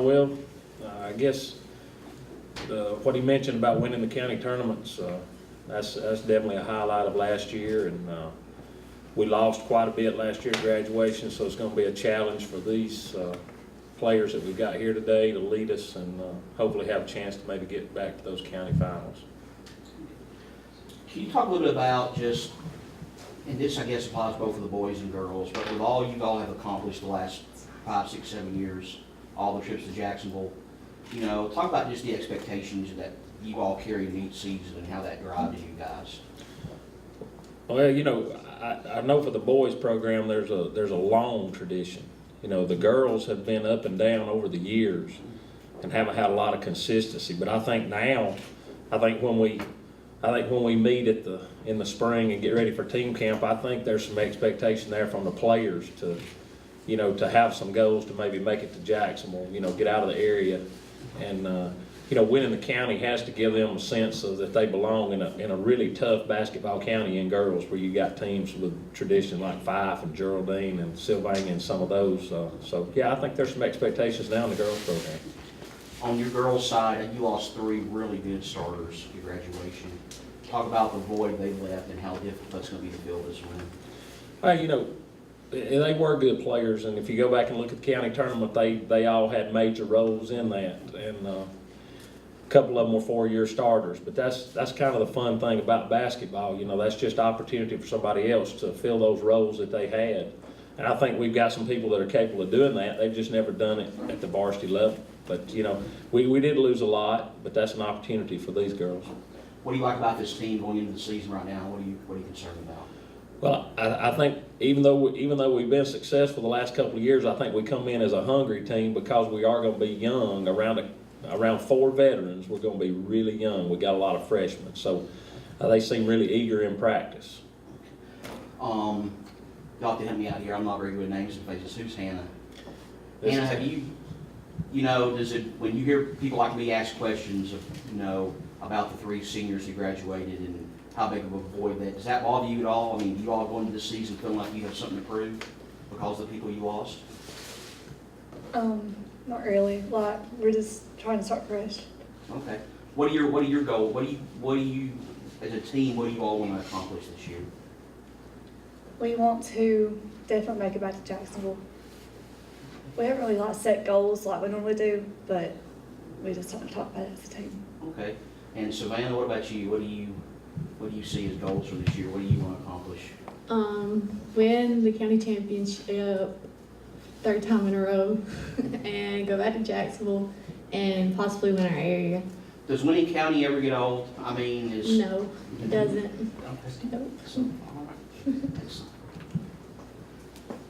Well, I guess what he mentioned about winning the county tournaments, that's definitely a highlight of last year, and we lost quite a bit last year at graduation, so it's going to be a challenge for these players that we've got here today to lead us and hopefully have a chance to maybe get back to those county finals. Can you talk a little bit about just, and this I guess applies both for the boys and girls, but with all you all have accomplished the last 5, 6, 7 years, all the trips to Jacksonville, talk about just the expectations that you all carry in each season and how that drives you guys. Well, I know for the boys program there's a long tradition. The girls have been up and down over the years and haven't had a lot of consistency. But I think now, when we meet in the spring and get ready for team camp, I think there's some expectation there from the players to have some goals to maybe make it to Jacksonville, get out of the area. And, winning the county has to give them a sense of that they belong in a really tough basketball county in girls, where you got teams with tradition like Fife and Geraldine and Sylvania and some of those. So, yeah, I think there's some expectations now in the girls program. On your girls' side, you lost 3 really good starters at graduation. Talk about the void they left and how difficult it's going to be to fill this one. Hey, they were good players, and if you go back and look at the county tournament, they all had major roles in that, and a couple of them were 4-year starters. But that's kind of the fun thing about basketball. That's just opportunity for somebody else to fill those roles that they had. And I think we've got some people that are capable of doing that. They've just never done it at the varsity level. But we did lose a lot, but that's an opportunity for these girls. What do you like about this team going into the season right now? What are you concerned about? Well, I think even though we've been successful the last couple of years, I think we come in as a hungry team because we are going to be young. Around 4 veterans, we're going to be really young. We got a lot of freshmen, so they seem really eager in practice. Y'all can help me out here. I'm not very good with names and faces. Who's Hannah? Hannah, have you, does it, when you hear people like me ask questions of, about the 3 seniors who graduated and how big of a void that, does that bother you at all? I mean, do you all go into this season feeling like you have something to prove because of the people you lost? Not really. Like, we're just trying to start fresh. Okay. What are your goals? What do you as a team, what do you all want to accomplish this year? We want to definitely make it back to Jacksonville. We haven't really set goals like we normally do, but we just don't talk about it as a team. Okay. And Savannah, what about you? What do you see as goals for this year? What do you want to accomplish? Win the county championship 3rd time in a row and go back to Jacksonville and possibly win our area. Does winning county ever get old? I mean, No, it doesn't. Nope. Excellent.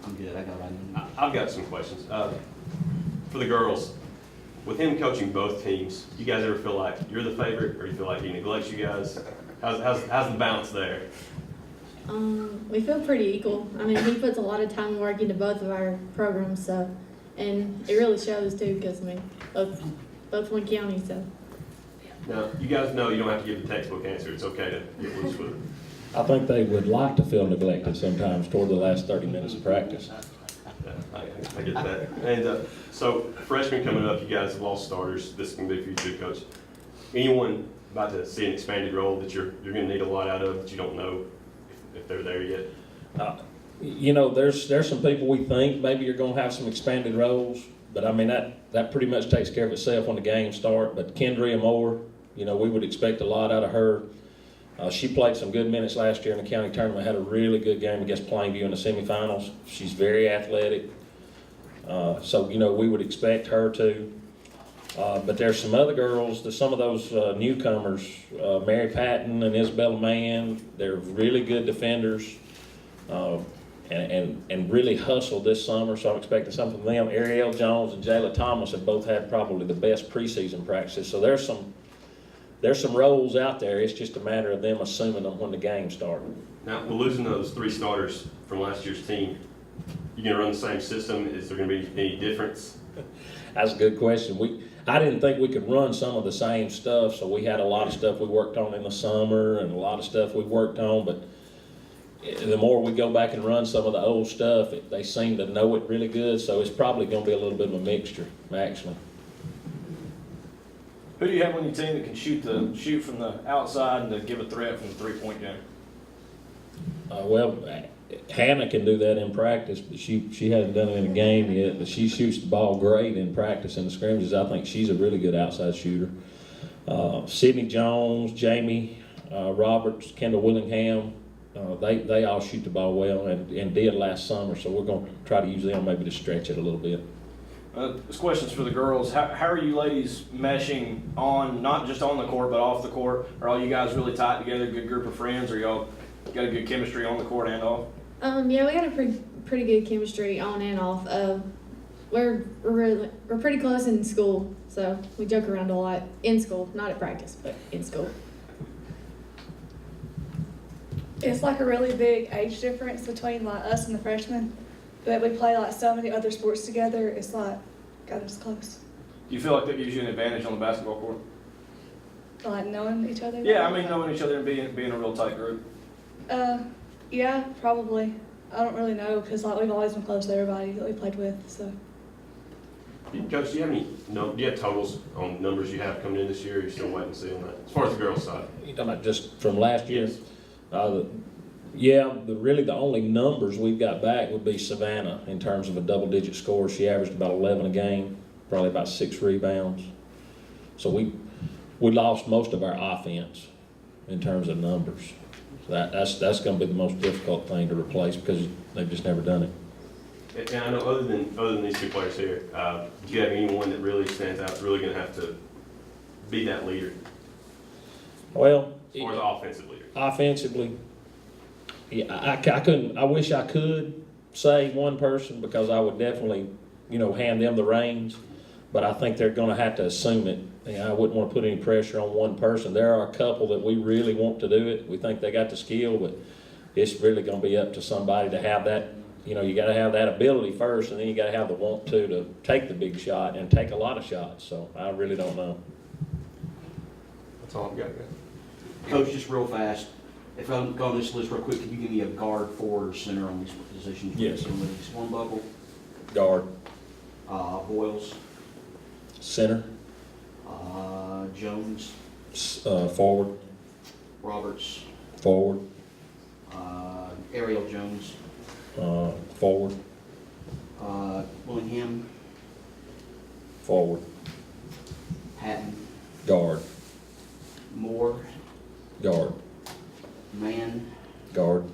I'm good. I got what I need. I've got some questions. For the girls, with him coaching both teams, you guys ever feel like you're the favorite, or you feel like he neglects you guys? How's the balance there? We feel pretty equal. I mean, he puts a lot of time and work into both of our programs, so, and it really shows too, because I mean, both one county, so. Now, you guys know you don't have to give the textbook answer. It's okay to get loose with it. I think they would like to feel neglected sometimes toward the last 30 minutes of practice. Yeah, I get that. And so, freshmen coming up, you guys have lost starters. This can be for you too, Coach. Anyone about to see an expanded role that you're going to need a lot out of that you don't know if they're there yet? There's some people we think maybe you're going to have some expanded roles, but I mean that pretty much takes care of itself when the games start. But Kendria Moore, we would expect a lot out of her. She played some good minutes last year in the county tournament, had a really good game against Plainview in the semifinals. She's very athletic, so we would expect her to. But there's some other girls, some of those newcomers, Mary Patton and Isabella Mann, they're really good defenders and really hustled this summer, so I'm expecting something from them. Ariel Jones and Jayla Thomas have both had probably the best preseason practices, so there's some roles out there. It's just a matter of them assuming them when the game starts. Now, with losing those 3 starters from last year's team, you going to run the same system? Is there going to be any difference? That's a good question. I didn't think we could run some of the same stuff, so we had a lot of stuff we worked on in the summer and a lot of stuff we worked on, but the more we go back and run some of the old stuff, they seem to know it really good, so it's probably going to be a little bit of a mixture, actually. Who do you have on your team that can shoot from the outside and to give a threat from the 3-point game? Well, Hannah can do that in practice, but she hasn't done it in a game yet, but she shoots the ball great in practice and the scrimmages. I think she's a really good outside shooter. Sydney Jones, Jamie Roberts, Kendall Willingham, they all shoot the ball well and did last summer, so we're going to try to use them maybe to stretch it a little bit. This question's for the girls. How are you ladies meshing on, not just on the court, but off the court? Are all you guys really tight together, good group of friends, or y'all got a good chemistry on the court and off? Yeah, we got a pretty good chemistry on and off. We're pretty close in school, so we joke around a lot in school, not at practice, but in school. It's like a really big age difference between like us and the freshmen, but we play like so many other sports together. It's like got us close. Do you feel like that gives you an advantage on the basketball court? Like knowing each other. Yeah, I mean knowing each other and being a real tight group. Yeah, probably. I don't really know because like we've always been close to everybody that we played with. So Coach, do you have do you have totals on numbers you have coming in this year? Or are you still waiting to see on that? As far as the girls' side. You talking about just from last year? Yes. Really the only numbers we've got back would be Savannah in terms of a double-digit score. She averaged about 11 a game, probably about 6 rebounds. So we lost most of our offense in terms of numbers. So that's going to be the most difficult thing to replace because they've just never done it. And I know other than these two players here, do you have anyone that really stands out, really going to have to be that leader, Well, as far as the offensive leader? offensively, yeah, I couldn't. I wish I could say one person because I would definitely, hand them the reins. But I think they're going to have to assume it. I wouldn't want to put any pressure on one person. There are a couple that we really want to do it. We think they got the skill, but it's really going to be up to somebody to have that. You got to have that ability first, and then you got to have the want to take the big shot and take a lot of shots. So I really don't know. That's all I've got, guys. Coach, just real fast, if I go on this list real quick, can you give me a guard, forward, or center on these positions? Yes. Hornbuckle, Guard, Boyles, center, Jones, forward, Roberts, forward, Ariel Jones, forward, Willingham, forward, Hatton, guard, Moore, guard, Mann, guard,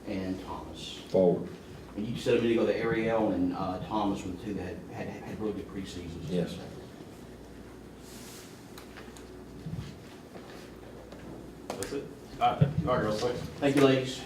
and Thomas. forward. And you said a minute ago that Ariel and Thomas were the two that had really good preseasons. Yes. That's it. All right, girls, thanks. Thank you, ladies.